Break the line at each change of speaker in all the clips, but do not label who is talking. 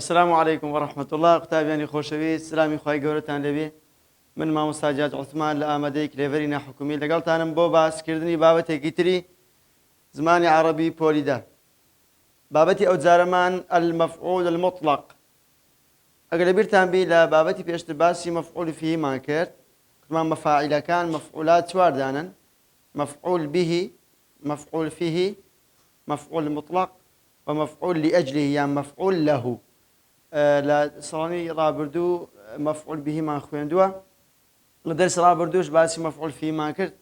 السلام عليكم ورحمة الله. قوتابیانی خۆشەویست، سلامی خوای گەورەتان لەبێ. من مامۆستا جاد عوسمان لە ئامادەی کلێڤەری ناحکومی لەگەڵتانم بۆ باسکردنی بابەتێکی تری زمانی عەرەبی پۆلیدا. بابەتی ئەو جارەمان المەفعول المطلق. ئەگەر لەبیرتان بی لە بابەتی پێشتر باسی مەفعول فیهیمان کرد، وتمان مەفاعیلەکان مەفعولات چوار دانن: مەفعول به، مەفعول فیه، مەفعول مطلق ومەفعول لأجله یان مەفعول له. لە ساڵانی ڕابردوو مەفعول بهیمان خوێندووە. لە دەرسی ڕابردووش باسی مەفعول فیهیمان کرد،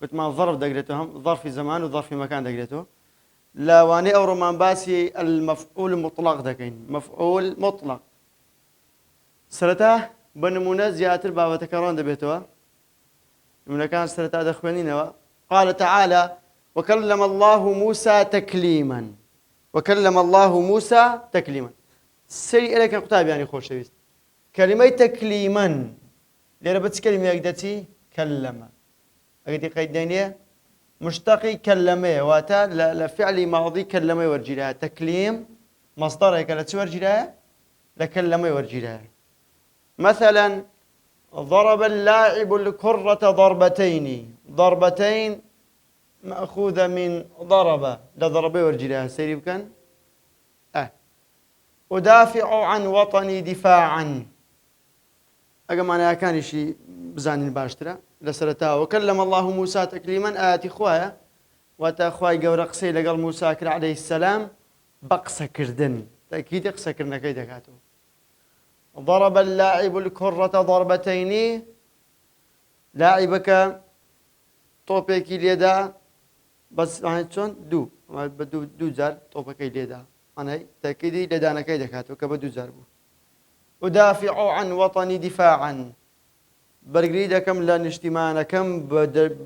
وتمان ظرف دەگرێتەوە، هەم ظرفی زەمان و ظرفی مەکان دەگرێتەوە. لە وانەی ئەوڕۆمان باسی المەفعول مطلق دەکەین. مەفعول مطلق سەرەتا بە نمونە زیاتر بابەتەکە ڕوان دەبێتەوە. نمونەکان سەرەتا دەخوێنینەوە. قال تعالى: وكلم الله موسى تكليما. وكلم الله موسى تكليما. سەری ئەرەکە قوتابیانی خۆشەویست، کەلیمەی تەکلیمەن لێرە بە چ کەلیمەیەک دەچی؟ کەلەمە. ئەگەری قەید دێنێ مشتەقی کەلەمەیە، واتە لە فعلی ماضی کەلەمەی وەرگیرایە. تەکلیم مەصدەرێکە لە چ وەرگیرایە؟ لە کەلەمەی وەرگیرایە. مثلا ضرب اللاعب الكرة ضربتين. ضربتين مأخوذة من ضرب، لضربة وەرگیرایە. سەیری بکەن. أدافع عن وطني دفاعا. أجمعنا كان شيء بزانين باشترا لسرتها. وكلم الله موسى تكليما. آتي خوايا وتأخواي جورق سي لقال موسى عليه السلام بقس كردن، تأكيد قس كرنا كيدا كاتو. ضرب اللاعب الكرة ضربتين. لاعبك طوبك اليدا بس شون دو زار طوبك اليدا. أنا تأكيدي لدانا كيدا كاتو كبدو زاربو. أدافع عن وطني دفاعا. برقريدا كم لا نشتمانا كم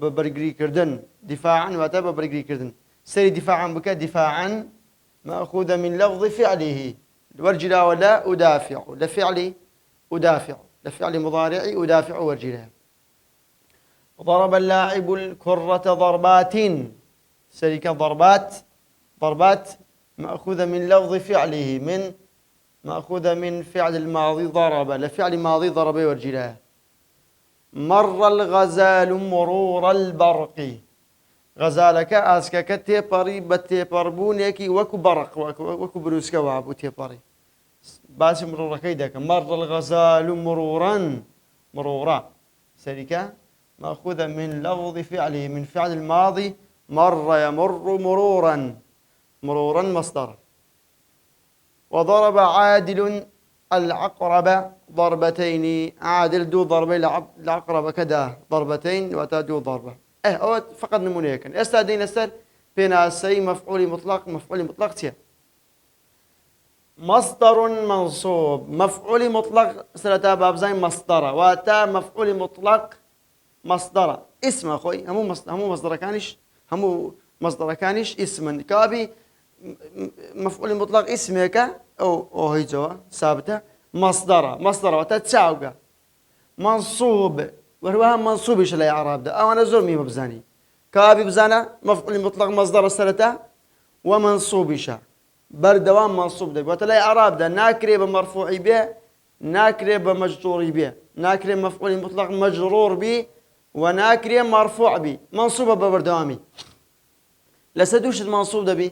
برقري كردن دفاعا وتبا برقري كردن. سري دفاعا بك دفاعا مأخوذة من لفظ فعله. ورجلا ولا أدافع لفعلي أدافع لفعل مضارعي أدافع ورجلا. ضرب اللاعب الكرة ضربات. سري كضربات ضربات مأخوذة من لفظ فعله، من مأخوذة من فعل الماضي ضرب، لفعل ماضي ضرب ورجلاه. مر الغزال مرور البرق. غزالك أسكك تيبري بتيبربونيكي وكو برق وكو بروسك وابو تيبري. باسي مرور كيدك. مر الغزال مرورا مرورا. سريكا مأخوذة من لفظ فعله، من فعل الماضي مر يمر مرورا، مرورا مصدر. وضرب عادل العقرب ضربتين. عادل دو ضربة العقرب كذا ضربتين وتادو ضربة. أو فقط نمونة كان. استادين استر بين السي مفعول مطلق. مفعول مطلق تيا مصدر منصوب. مفعول مطلق سرتا باب زين مصدره، واتا مفعول مطلق مصدره. اسم أخوي همو مصدر كانش، همو مصدر كانش اسما كابي. مفعول مطلق اسمك أو هي جوا ثابتة. مصدر وتتساوق. منصوب وهو منصوب إيش لا إعراب ده؟ أو أنا زرمي مبزاني كابي بزانا مفعول مطلق مصدر السلطة ومنصوب إيش بردوام منصوب ده وتلا إعراب ده. ناكري بمرفوع به، ناكري بمجرور به، ناكري مفعول مطلق مجرور به، وناكري مرفوع به. منصوب ببردوامي لسدوش المنصوب ده به.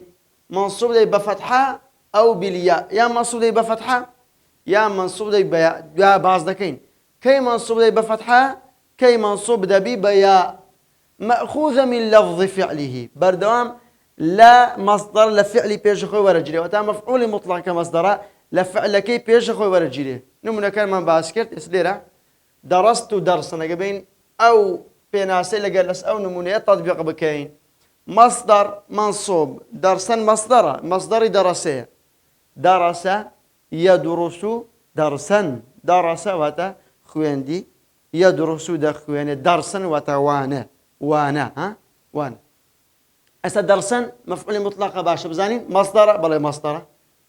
منصوب ده بفتحة أو بالياء. يا منصوب ده بفتحة يا منصوب ده بياء. يا بعض دكين كي منصوب ده بفتحة كي منصوب ده بياء. مأخوذة من لفظ فعله بردوام. لا مصدر لفعل بيش خوي ورجلي، وتا مفعول مطلق كمصدر لفعل كي بيش خوي ورجلي. نمنا كان من باسكت اسليرا درست درسا نجبين أو بيناسي لجلس أو نمونية تطبيق بكين. مصدر منصوب درسا مصدر مصدر درسه. درس يدرس درسا. درس وتا خويندي يدرس دخوين درسا وتا وانا ها وانا. أسا درسا مفعول مطلق باش بزانين. مصدر بلا مصدر،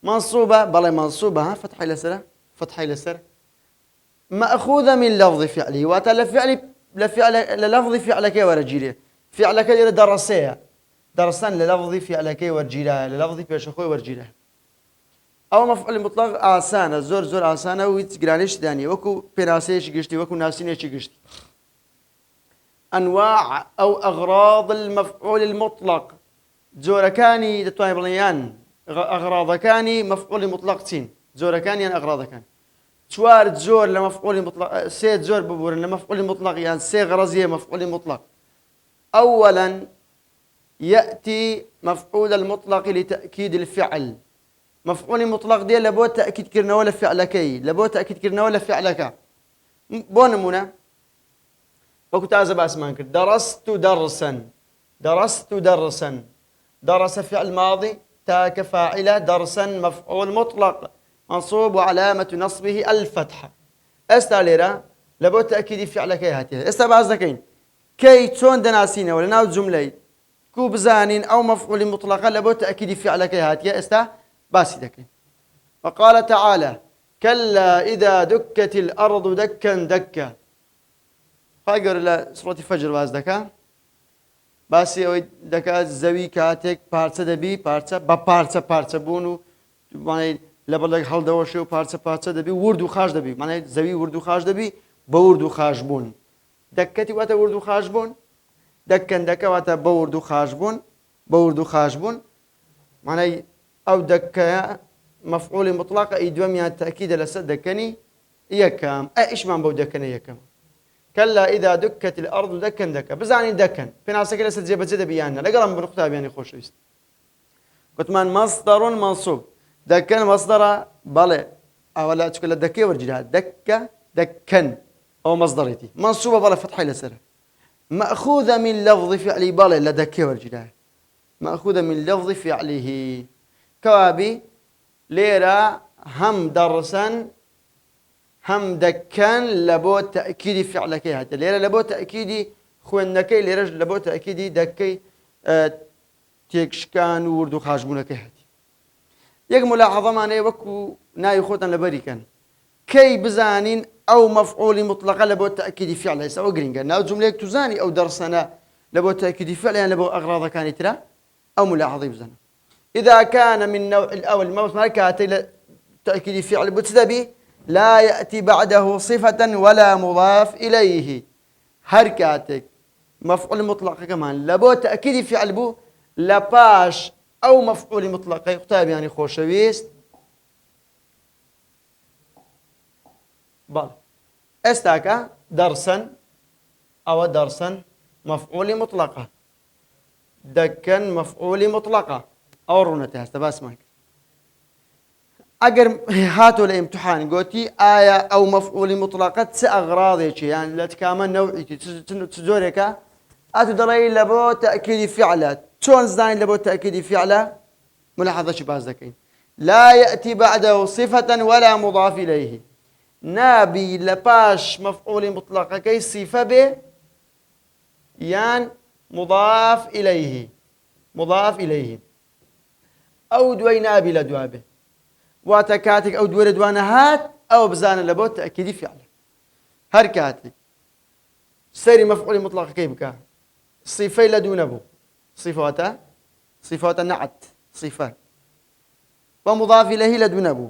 منصوبة بلا منصوبة ها فتح لسرة فتح لسرة. مأخوذة من لفظ فعله، وتا لفعل للفظ فعلك ورجيله. فعلك درسيه درسان للفظ فعلك ورجيله، للفظ بيش خوي ورجيله. أو مفعول مطلق آسانة زور آسانة ويتقرانيش داني وكو بناسيش قشتي وكو ناسينيش قشتي. أنواع أو أغراض المفعول المطلق جوركاني دتواني بليان أغراضكاني مفعول مطلق تين جوركاني يعني أغراضكاني شوار زور لمفعول مطلق سيد زور ببور لمفعول مطلق يعني سي غرزية مفعول مطلق. أولا يأتي مفعول المطلق لتأكيد الفعل مفعول مطلق دي لبو تأكيد كرنا ولا فعلكي لبو تأكيد كرنا ولا فعلك بونمونا وكنت أزب أسمانك درست درسا درس فعل ماضي تاك فاعلة درسا مفعول مطلق منصوب وعلامة نصبه الفتحة استاليرا لبو تأكيد فعلك هاتي استبعزكين كي تون دناسينا ولا ناو جملة كو بزانين أو مفعول مطلق لبو تأكيد فعلك هاتي استا باسدكين. وقال تعالى كلا إذا دكت الأرض دكا دكا خاجر لا سورة فجر باز دكا باسی ئەوەی دەکات زەوی کاتێک پارچە دەبی پارچە بوون و لەبەر هەڵدەوەشێ و پارچە دەبی ورد و خاش دەبی مانای زەوی ورد و خاش دەبی بە ورد و خاش بوون دەکەتی واتە ورد و خاش بوون دەکەندەکە واتە بە ورد و خاش بوون مانای ئەو دەکە مەفعوڵی مطلقە ئەی دووەمیان تەکیدە لەسەر دەکەنی یەکەم ئیشمان بەو دەکەنە یەکەم كلا إذا دكت الأرض دكا دكا بزعني دكا في ناس كلا ستجيب جدا بيانا لقرم بنقطة بياني خوش ويست قلت من مصدر منصوب دكا مصدر بلى أولا تقول دكا ورجلها دكا أو مصدريتي منصوبة بلى فتحة لسرة مأخوذة من لفظ فعلي بلى لدكا ورجلها مأخوذة من لفظ فعله كوابي ليرة هم درسا هم دكان لبو تأكيد فعلك هذا ليرة لبو تأكيد خوانك ليرة لبو تأكيد دكي تيكشكان وردو خاجبونك هذا يك ملاحظة معناه وكو ناي خوتن لبريكان كي بزانين أو مفعول مطلق لبو تأكيد فعله سواء جرينجا ناو جملة تزاني أو درسنا لبو تأكيد فعله يعني لبو أغراض كانت ترى أو ملاحظة بزنا إذا كان من نوع الأول موت ماركاتي تأكيد فعل بتسبي لا يأتي بعده صفة ولا مضاف إليه هركاتك مفعول مطلق كمان لبو تأكيد فعل بو لباش أو مفعول مطلق يختاب يعني خوشويست بل استاكا درسا أو درسا مفعول مطلقة دكا مفعول مطلقة أو رونتها استباس ماك أجر هاتوا الامتحان قلتي آية أو مفعول مطلقة سأغراضي يعني لا تكامل نوعي تزورك أتدري لبو تأكيد فعله شون زين لبو تأكيد فعله ملاحظة شباز ذكين لا يأتي بعده صفة ولا مضاف إليه نابي لباش مفعول مطلقة كي صفة به يان مضاف إليه أو دوي نابي لدوابه واتكاتك أو دور دوانهات أو بزان لبو تأكيد فعله هركاتك سيري مفعول مطلق كيف صفة لدون أبو صفات نعت صفة ومضاف إليه لدون أبو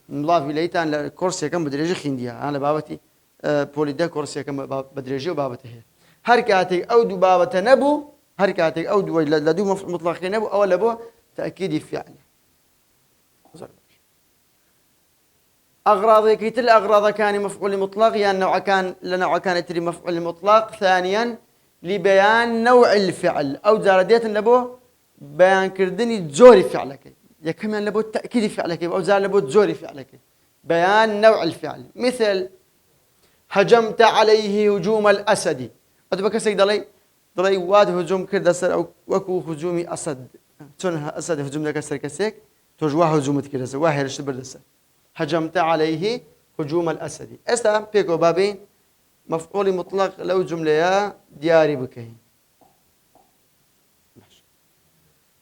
مضاف إليه تان كورسيا كم بدرجة خندية أنا بابتي بوليدا كورسيا كم بدرجة وبابته هركاتك أو دو بابته نبو هركاتك أو دو لدو مفعول مطلق نبو أو لبو تأكيد فعله أغراض كيتل أغراض كان مفعول مطلق يعني نوع كان لنوع كان تري مفعول مطلق ثانيا لبيان نوع الفعل أو زاردية لبو بيان كردني جوري فعلك يا كمان لبو تأكيد فعلك أو زار لبو جوري فعلك بيان نوع الفعل مثل هجمت عليه هجوم الأسد أتبقى سيد ضلي واد هجوم كرد سر أو وكو هجومي أسد تونها أسد هجوم لك سر كسيك توجوا هجومت كرد واحد رشد بردسر هجمت عليه هجوم الأسد استا بيكو بابي مفعول مطلق لو جملة دياري بكين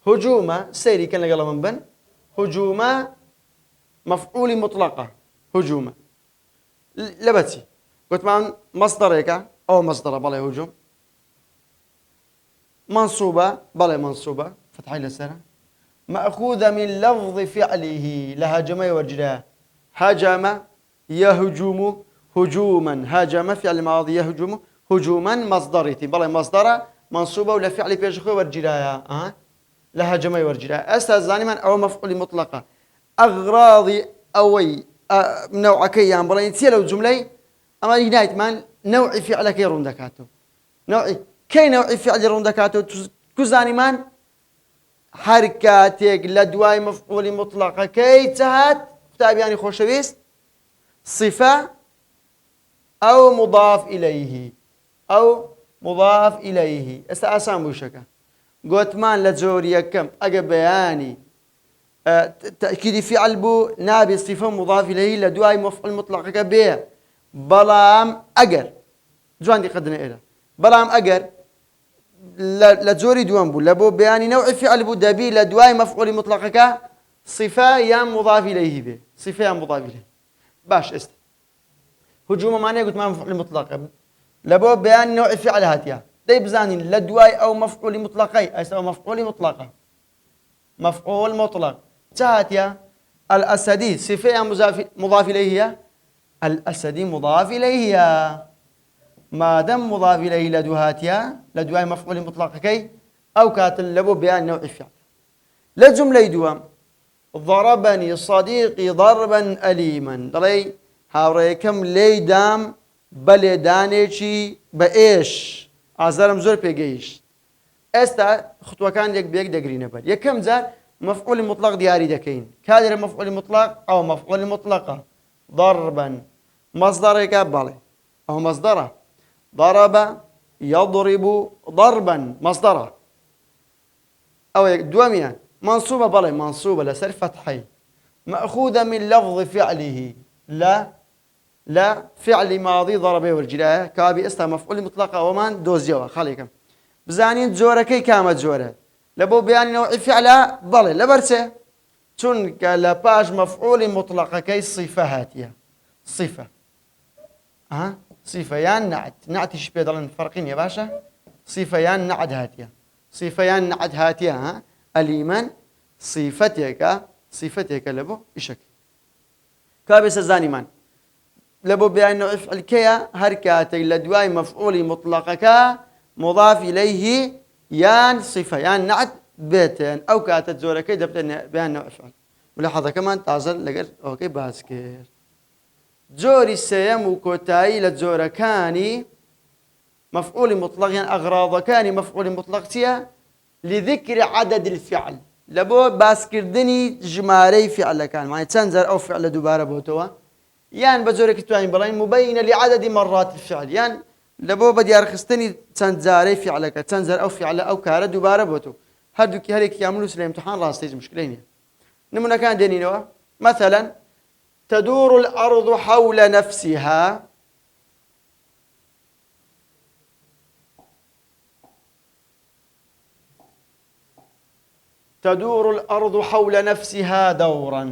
هجوم سيري كان لقلا من بن هجوم مفعول مطلقة هجوم لبتي قلت معن مصدرك أو مصدر بلا هجوم منصوبة بلا منصوبة فتحي لسنة مأخوذة من لفظ فعله لهجم يورجلا هجم يهجم هجوما هاجم فعل ماضي يهجم هجوما مصدرتي بلا مصدر منصوبة ولا فعل بيجخو ورجلايا لهجم يورجلا استاذ من او مفعول مطلقة اغراضي اوي نوع كيان بلا ينسي لو جملة اما ينايت مان نوع فعل كي روندكاتو نوع كي نوع فعل روندكاتو كزاني مان حركاتك لدواي مفعول مطلقة كي تهات كتاب يعني خوشويست صفة أو مضاف إليه أو مضاف إليه استأسام وشكا قوتمان لجوري كم أجا بياني تأكيد فعل بو نابي صفة مضاف إليه لدواي مفعول مطلق كبير بلام أجر جوان دي قدنا إله بلام أجر لجوري دوان بو لبو بياني نوع فعل بو دبي لدواي مفعول مطلق صفة يا مضاف إليه به صفة يا مضاف إليه باش است هجوم معناه قلت ما مفعول مطلق لبو بيان نوع فعل هاتيا دي بزانين لدواي أو مفعول مطلقي أو مفعول مطلقة مفعول مطلق تهاتيا الأسدي صفة مضاف إليه الأسدي مضاف إليه ما دام مضاف إليه لدوهاتيا لدواي مفعول مطلق كي أو كاتل لبو بيان نوع فعل لجملة دوام ضربني صديقي ضربا أليما ضري هاوريكم لي دام بلي دانيشي بإيش عزارم زور بيجيش استا خطوة كان يك بيك دقرينا بل يكم زار مفعول مطلق دياري دكين كادر مفعول مطلق أو مفعول مطلقة ضربا مصدر يكبالي أو مصدره ضرب يضرب ضربا مصدره أو دواميا منصوبة بلي منصوبة لسر فتحي مأخوذة من لفظ فعله لا فعل ماضي ضربه والجلاء كابي استا مفعول مطلقة ومان دوزيوا خليكم بزانين جوركي كامت جورة لبو بيان نوع فعل بلي لبرسه تنك لباش مفعول مطلقة كي صفة هاتية صفة صفة يان نعت شبه دلن فرقين يا باشا صفة يان نعد هاتية صفة يان نعد هاتية الإيمان صفتك لبو إشك كابس الزاني من لبو بيان نوع فعل كيا هركاتي لدواي مفعول مطلقة مضاف إليه يان صفة يان نعت بيتين أو كاتت زوركي دبتن بيان نوع فعل ملاحظة كمان تعزل لقر أوكي باسكير جوري السيم وكوتاي لجوركاني مفعول مطلق يعني أغراض كاني مفعول مطلق تيا لذكر عدد الفعل لبو باسكردني جماري فعل كان يعني تنزر أو فعل دوباره بوتوا يعني بزورك تواني بلاين مبينة لعدد مرات الفعل يعني لبو بدي أرخصتني تنزاري فعلك تنزر أو فعل أو كار دوباره بوتو هردوك هلك يعملوا سلام امتحان راستيج مشكلين نمونا كان دينينوا مثلا تدور الأرض حول نفسها تدور الأرض حول نفسها دورا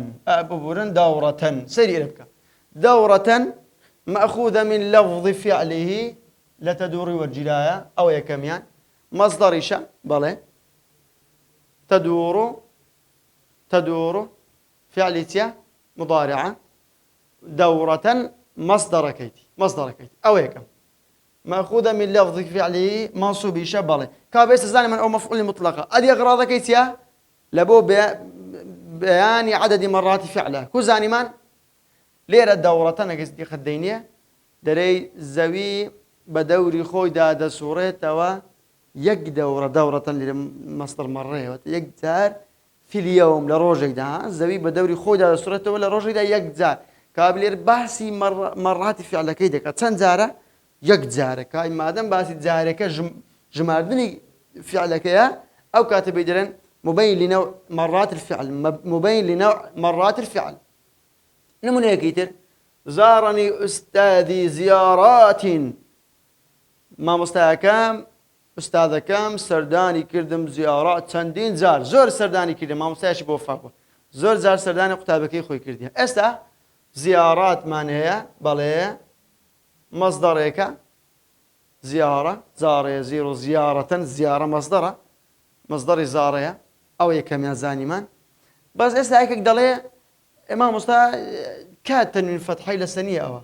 دورة سري ربك دورة مأخوذة من لفظ فعله لتدور والجلاية أو يكميان مصدر إشاء بلى تدور فعلتها مضارعة دورة مصدر كيتي أو يكم مأخوذة من لفظ فعله منصوب إشاء بلى كابيس الزاني من أو مفعول مطلقة أدي أغراض كيتيا لبو بيان عدد مرات فعله كوزاني مان ليرة دورة نقص دي خدينية دري زوي بدوري خوي دادا سوريتا و يك دورة لمصدر مرة يقدر في اليوم لروجك ده زوي بدوري خوي دادا سوريتا ولا روجك ده يقدر كابلير باسي مرات فعله كيدك تنزاره يقدر كاي مادام باسي تزارك جماردني فعلك يا أو كاتب يدرن مبين لنوع مرات الفعل مبين لنوع مرات الفعل نمونه كيتر زارني أستاذي زيارات ما مستحكم أستاذ كم سرداني كردم زيارات چندین زور سرداني كردم ما مستحش بوفاقه زور زار سرداني قطابكي خوي كرديه استا زيارات معناها بله مصدرك زيارة زارة يزير زيارة زيارة مصدر زارة أو يكم يزاني من بس إسا هيك دليل إمام مستا كاد تنوين فتحي لسنية أو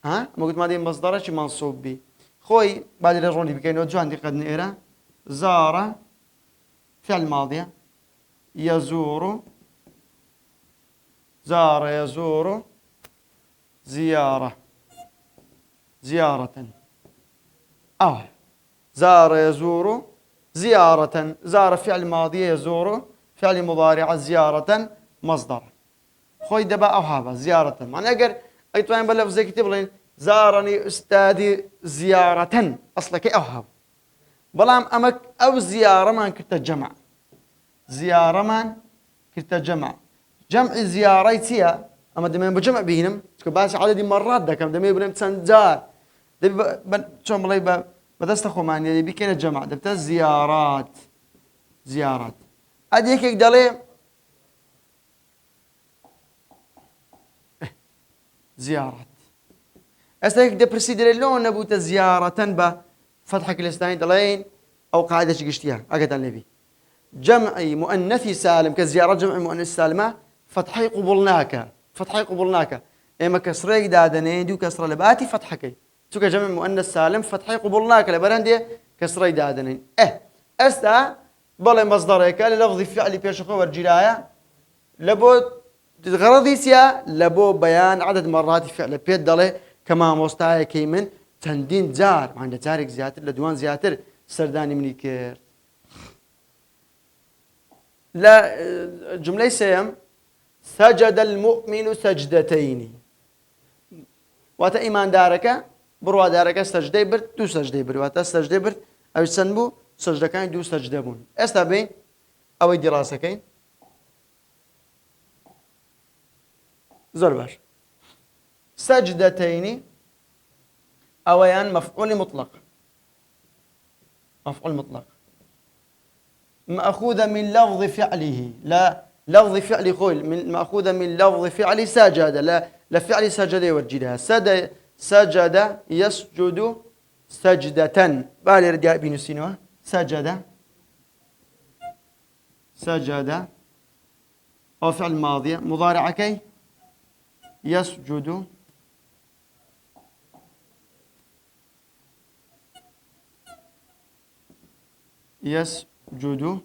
ها ما قلت ما دي مصدره شي منصوب بي خوي بعد الروني بكين وجو عندي قد نقرا زار فعل ماضية يزور زار يزور زيارة زيارة أو زار يزور زيارة زار فعل ماضي يزور فعل مضارع زيارة مصدر خوي دبا أو هذا زيارة معنى أجر أي توين بلف زي كتب لين زارني أستاذي زيارة أصلك أو هذا بلام أمك أو زيارة ما كنت جمع زيارة ما كنت جمع جمع زيارتي أما دمين بجمع بينهم باش عدد مرات ده كم دمين بنم تنزار دبي شو ملاي بدست أخو معني دبي كنا جمع دبت زيارات زيارات أديك يقدر زيارات أستيك ده برسيدر اللون نبوت زيارة با فتحك الاستاني دلين أو قاعدة شقشتيها أقعد النبي جمع مؤنث سالم كزيارة جمع مؤنث سالمة فتحي قبلناك فتحي قبلناك إما كسرة دادنين دو كسرة لباتي فتحكي تو كجمع مؤنث سالم فتحي قبلناك لبرندي كسرة دادنين أستا بلا مصدرك للفظ فعلي بيش خور جراية لبو غرضي سيا لبو بيان عدد مرات فعل بيد دله كما مستعي كيمن تندين جار عند جارك زياتر لدوان زياتر سرداني مني كير لا جملة سيم سجد المؤمن سجدتين واتا إيمان دارك بروا دارك سجدي برد دو سجدي برد واتا سجدي برد أو سنبو سجدة كان دو سجدة بون استابين أو دراسة كين زرباش سجدتين أويان مفعول مطلق مفعول مطلق مأخوذة من لفظ فعله لا لفظ فعل خويل من مأخوذة من لفظ فعل سجد لا لفعل سجد يوجدها سجد يسجد سجدة بالي رداء بن سينوا سجد سجد أو فعل ماضي مضارع كي يسجد يسجد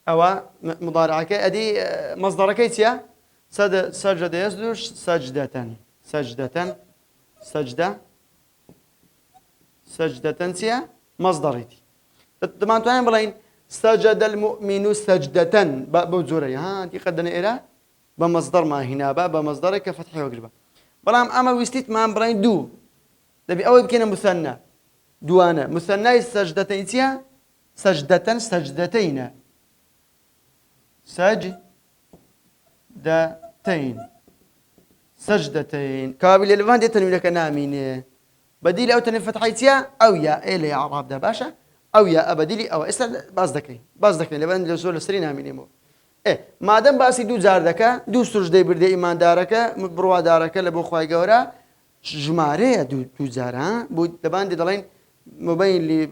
أو مضارع كي أدي مصدر كيتيا سجد يسجد سجدة سجدة سجدة سجدة تيا مصدريتي طبعا توين بلاين سجد المؤمن سجدة بوزوري ها دي قدنا إلى بمصدر ما هنا بمصدر كفتح وقلبه بلام أما ويستيت ما بلاين دو دبي أول بكينا مثنى دوانا مثنى سجدتين تيا سجدة سجدتين سجدتين سجدتين كابل الفان دي تنوي لك نامين بديل أو تنوي فتحيتيا أو يا إيه يا عرب ده باشا أو يا أبديلي أو إسر باز ذكري لبن لسول السرين نامين مو ما دام باسي دو زار دكا دو سجدة برد إيمان دارك بروا دارك لبو خواي جورا جمارة دو زار ها بو لبن دي دلين مبين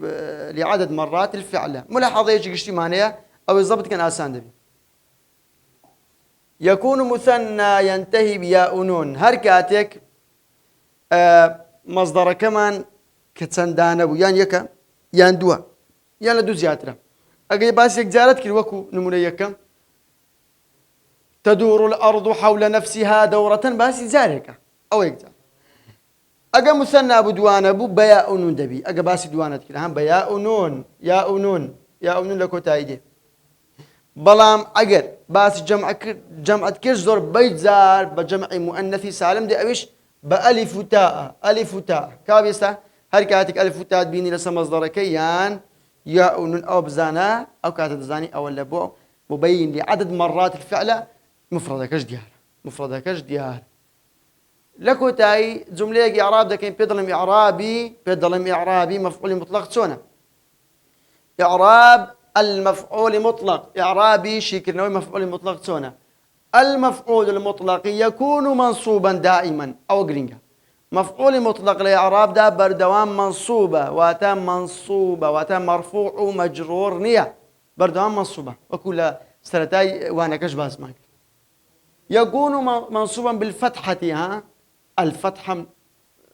لعدد مرات الفعل ملاحظة يجي اجتماعية أو الضبط كان آسان دبي يكون مثنى ينتهي بياء نون هركاتك مصدر كمان كتسندانه يعني يكا يعني دوا يعني لدو زياترة أجي باس يكجارت كل وكو نمونا يكا تدور الأرض حول نفسها دورة باس زارك أو يكجار أجا مثنى أبو دوان أبو بياء نون دبي أجا باس دوانت كده هم بياء نون ياء نون ياء نون لكو تايدي بلام أجر باس جمع كير زور بيت زار بجمع مؤنث سالم دي أبيش بألف تاء ألف تاء كابيسة هركاتك ألف تاء بيني لسه مصدر كيان ياء نون أو بزانا أو كاتب زاني أو لبو مبين لعدد مرات الفعل مفردكش ديار لكو تاي جملة إعراب ده كين بيضلم إعرابي مفعول مطلق سونا إعراب المفعول مطلق إعرابي شكل نوع مفعول مطلق سونا المفعول المطلق يكون منصوبا دائما أو جرينجا مفعول مطلق لإعراب ده بردوام منصوبة واتم مرفوع ومجرور نية بردوام منصوبة وكل سرتاي وانا كشباز ماك يكون منصوبا بالفتحة ها الفتحة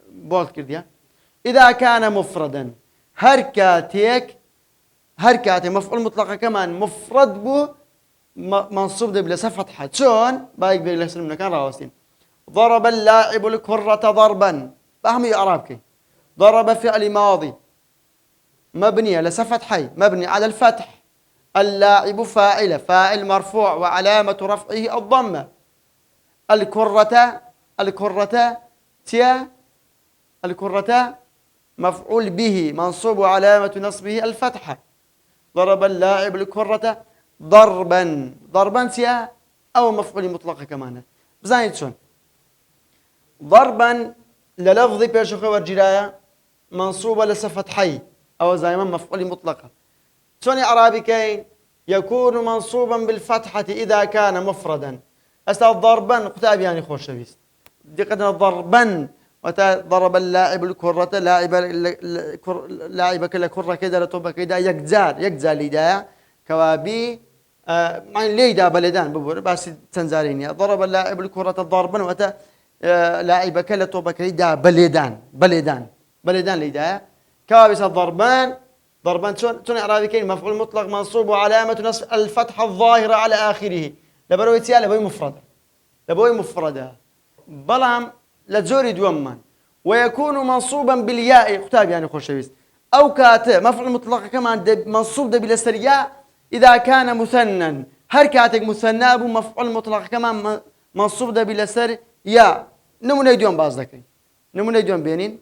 بولد كرديا إذا كان مفردا هركاتي مفعول مطلقة كمان مفرد بو منصوب ده بلا فتحة شون بايك بيقول لك من كان راوسين ضرب اللاعب الكرة ضربا فهم إعرابك ضرب فعل ماضي مبني لفتحي مبني على الفتح اللاعب فاعل مرفوع وعلامة رفعه الضمة الكرة تيا الكرة مفعول به منصوب وعلامة نصبه الفتحة ضرب اللاعب الكرة ضربا تيا أو مفعول مطلقة كمان بزايد شون ضربا للفظ بيشخ ورجلايا منصوبة لفتحي أو زائما مفعول مطلقة شون إعرابي كين يكون منصوبا بالفتحة إذا كان مفردا أستاذ ضربا كتاب يعني خوش شبيس دقتنا ضربا ضرب اللاعب الكرة لاعب كلا كرة كده لطوبة كده يجزار لدايا كوابي معني ليدا بلدان ببور بس تنزاريني ضرب اللاعب الكرة ضربا وأتى لاعب كلا طوبة كده بلدان لدايا كوابي ضربان شون إعرابي كين مفعول مطلق منصوب وعلامة نصب الفتحة الظاهرة على آخره لبروي تيا لبوي مفردة بلام لتزوري دوما ويكون منصوبا بالياء كتاب يعني خوشويس أو كاتب مفعول مطلق كمان منصوب ده بالياء إذا كان مثنى هر كاتب مثنى أبو مفعول مطلق كمان منصوب ده باليسار يا نمونه يدوم بازدكي نمونه يدوم بينين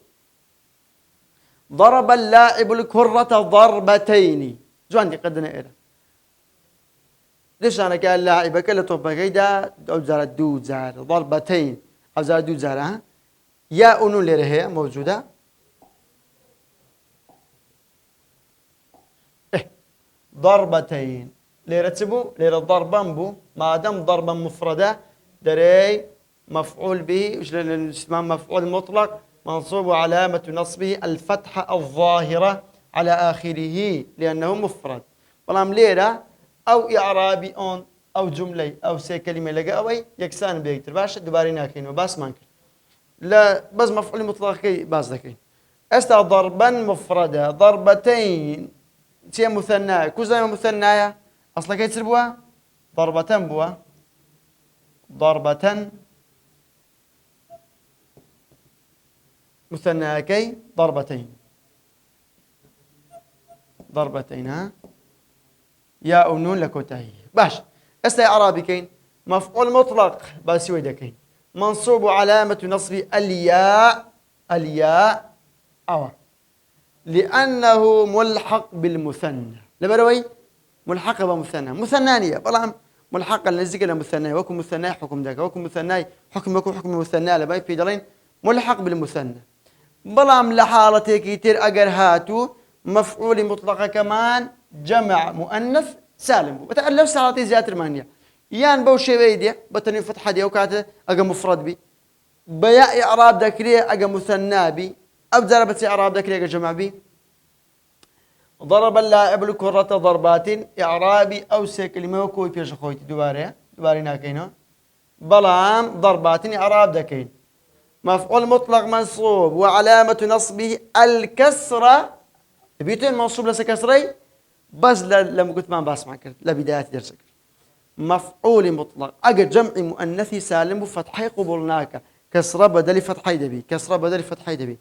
ضرب اللاعب الكرة ضربتين جو عندي قدنا إيه ليش أنا قال لاعب كله طب كيدا أو زار دو زار ضربتين أو زار دو زار ها يا أنو لره موجودة ضربتين ليرتبو لير ضربان بو ما دام ضربا مفردة دري مفعول به وش اسمه مفعول مطلق منصوب علامة نصبه الفتحة الظاهرة على آخره لأنه مفرد والله ليرة أو إعرابي أون أو جملة أو سي كلمة لقى أوي يكسان بيكتر باش دوباري ناكين وباس مانكر لا بس مفعول مطلق كي باس ذكي استا ضربا مفردة ضربتين تي مثنى كوزا مثنايا أصلا كي تسربوا ضربة بوا ضربة مثنى كي ضربتين ها يا أو نون لكوتاهي باش استا إعرابي كين مفعول مطلق بس ويدكين منصوب علامة نصب الياء أو لأنه ملحق بالمثنى لبروي ملحق بمثنى مثنانية بلام ملحق النزيق مثنى وكم مثنى حكم ذاك وكم مثنى حكم مثنى لباي في دلين ملحق بالمثنى بلام لحالتك كتير أجر هاتو مفعول مطلقة كمان جمع مؤنث سالم بتألف ساعتي زيادة مانية يان بوشي بيدي بتنين فتحة دي وكاته أجا مفرد بي بياء إعراب ذكري أجا مثنى بي أو ضربت إعراب ذكري أجا جمع بي ضرب اللاعب الكرة ضربات إعرابي أو كلمة وكوي بيش خويتي دوباري ناكينو بلام ضربات إعراب ذكين مفعول مطلق منصوب وعلامة نصبه الكسرة بيتين منصوب لسه كسري بس لما قلت ما بسمع لبداية درسك مفعول مطلق أجا جمع مؤنثي سالم بفتحي قبلناك كسرة بدل فتحي دبي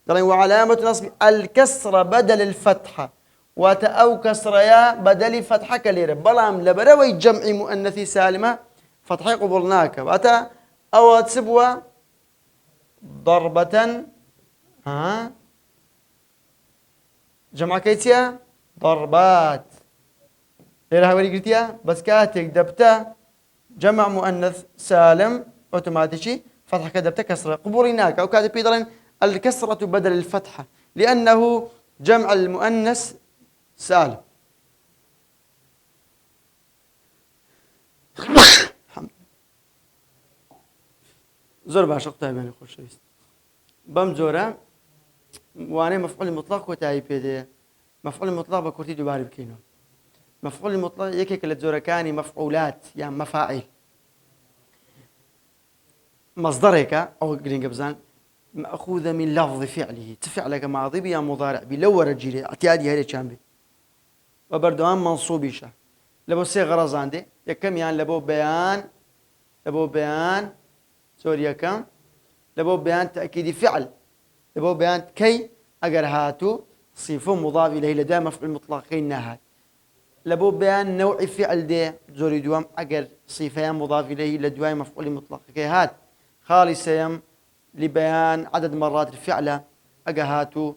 وعلامة نصب الكسرة بدل الفتحة وتأو كسريا بدل فتحة كليرة بلام لبروي جمع مؤنثي سالمة فتحي قبلناك وأتا أو تسبوا ضربة ها جمع كيتيا ضربات ليرها ولي قلتيها بس كاتك دبتا جمع مؤنث سالم اوتوماتيكي فتحة كدبتا كسرة قبوريناك أو كاتب بيدرين الكسرة بدل الفتحة لأنه جمع المؤنث سالم زور باش قطعي يعني خوش شويست بام زورا وانا مفعول مطلق وتاعي بيدي مفعول مطلق بكورتي دوباري بكينو مفعول مطلق يكيك للزوركاني مفعولات يعني مفاعيل مصدرك أو قرين قبزان مأخوذة من لفظ فعله تفعلك ماضي بيا مضارع بلور الجيري اعتيادي هيري كان وبردوان منصوبيشة لبو سي غرزان دي يكم يعني لبو بيان سوريا كم لبو بيان تأكيد فعل لبو بيان كي أجر هاتو صفة مضاف إليه لدى مفعول مطلقين نهات لبو بيان نوع فعل دي زوري دوام أجر صفة مضاف إليه لدواء مفعول مطلق كي هات خالص يم لبيان عدد مرات الفعل أجر هاتو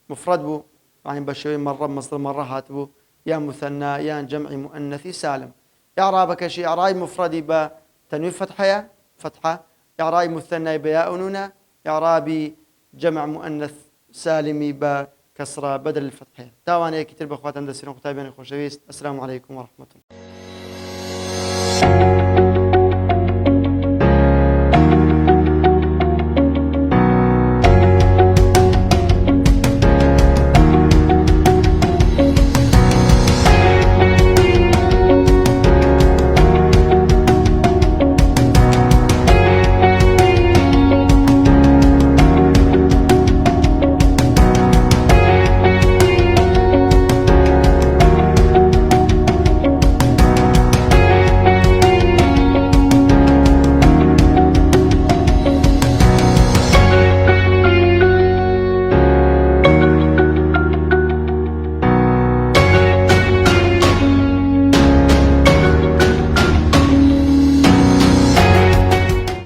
مفرد بو يعني بشوي مرة مصدر مرة هاتبو يا مثنى يا جمع مؤنث سالم إعرابك شيء إعراب مفردي بتنوين فتحة إعراب مثنى بياء نون إعرابي جمع مؤنث سالمي بكسرة بدل الفتحة تاواني كتير بأخوات هندسين وكتابين خوشويست السلام عليكم ورحمة الله